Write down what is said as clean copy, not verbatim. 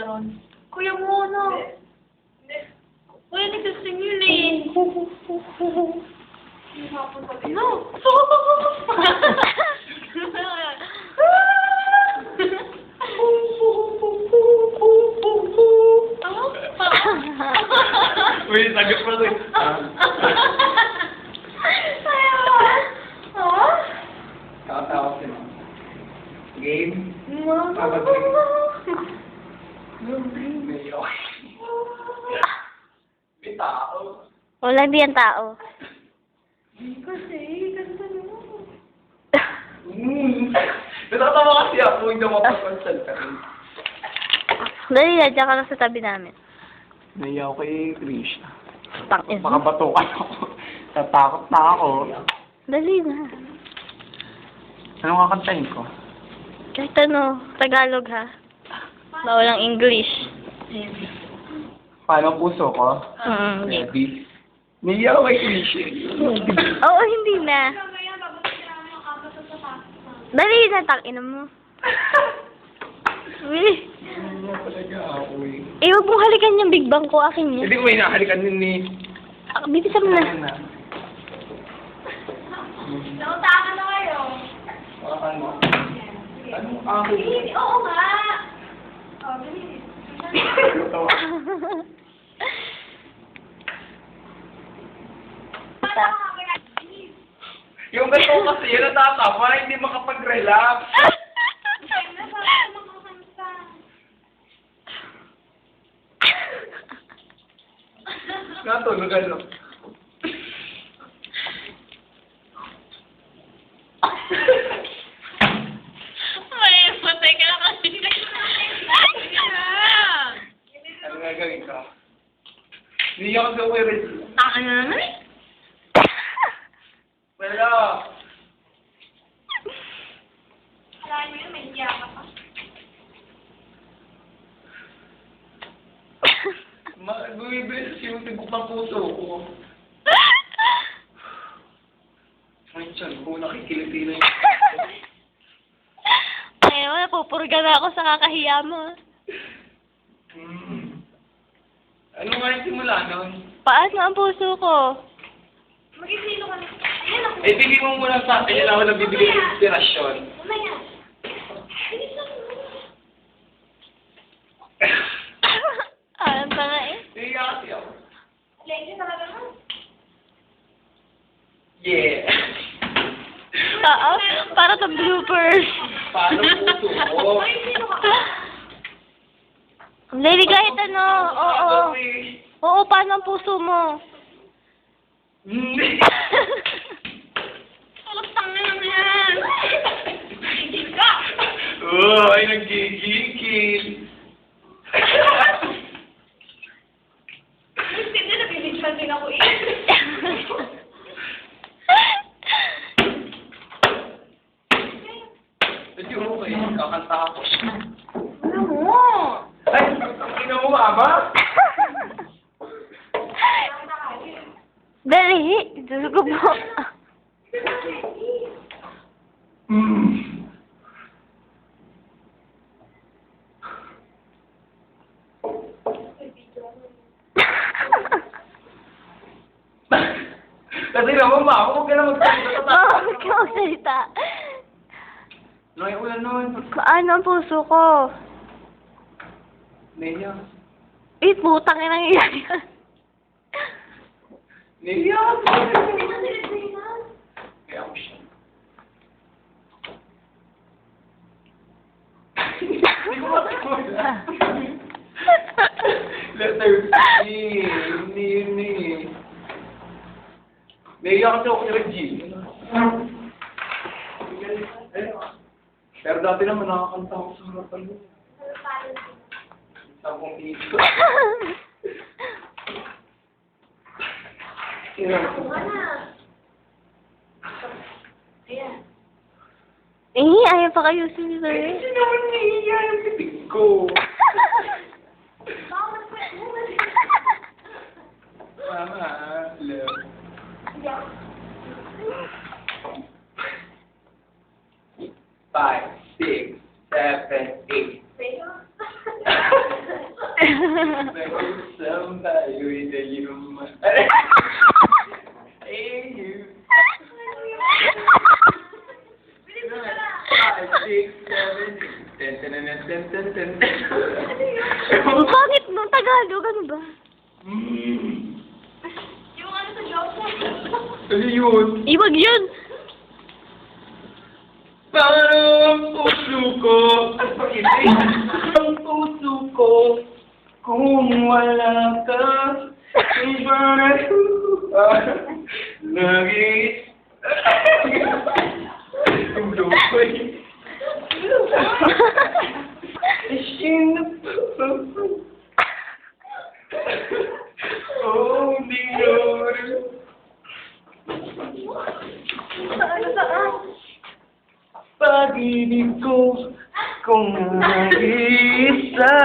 Ron. Kuya mo, no? Kuya, nagsasing yun eh. No! Uy, sagot pa rin. Kakatawa si Ma'am. Game? May tao. Wala, hindi yan tao. Kasi, ganda mo. Natatawa kasi ako, hindi mo mapapagsalta ka rin. Dali na, dyan ka lang sa tabi namin. Naiya ako kay Krisha. Tangin. Baka batukan ako. Tatakot na ako. Dali na. Ano kakantahin ko? Kahit ano, Tagalog ha. Bawalang English. Paano ang puso ko? Hindi. Ready? Naiya ako kay Krisha. Oo, hindi na. Dali na, tangin mo. Wili. Ano talaga ako eh. Eh, huwag mong halikan yung Big Bang ko, akin Hindi niya. ko may nahalikan din ni... Bibisan mo na. Nautakan na kayo. Ano? Anong ako? Oo nga. Oh, bilis. Yung ganito kasi yun natatama, hindi makapag-relax. Natulog ano? May patay ka na kasi. Ano nga gawin ka? Hindi ako sa uwi rin. Taka na naman eh. Wala. Alam mo yun, may hiya ka pa. Bumibili sa sinutibok ng puso ko. Ay, tiyan ko, nakikiliti na yun. Ay, napupurga na ako sa kakahiya mo. Ano nga yung simula nun? Paas na ang puso ko. Mag-isilo ka na. Ayan ako. Eh, bigay mo muna sa akin, yun ako nagbibigay ng inspirasyon. Mamaya. Bilis lang. Alam pa nga eh. Kaya kasi ako. Lenge talaga na. Yeah. Oo, para sa bloopers. Paano puso ko? Ay, sino ka? Lady, kahit ano, oo. Oo, paano ang puso mo? Hindi. Tulog na lang yan. Gigil ka. Oh, ay nagigigil. Gusto niya, nabibigyan din ako eh. Hindi mo kayo, kakanta ako. Ano mo? Ay, hindi mo ba? Dali, Diyos ko po. Kasi naman ma, huwag ka na magsalita. Bakit ka magsalita? Noy, ulan nun. Ano ang puso ko? Naiya. Eh, putang ina yan. Naiya. Kaya ako siya. Hindi ko matawala. Letter C. Hindi yun eh. Naiya kasi ako kay Regine. Pero dati naman nakakanta ako sa harapan mo. Sabong ito. Ayan. Eh, ayaw pa kayo sinito eh. Hindi naman naiya yung bibig ko. Mama, love. Yeah. 5, 6, 7, 8. Nag-usap tayo'y dayuman. Hey, you. 5, 6, 7, 10, 10, 10, 10, 10. Ang pangit mo, Tagalog, ano ba? Yung ano sa joke mo. Ano yun? Iwag yun! Parang puso ko. Ang puso ko. Kung wala ka, iba na lagi. Yung lukoy. Oh, Lord. Saan? Pag-ibig ko kung nag-iisa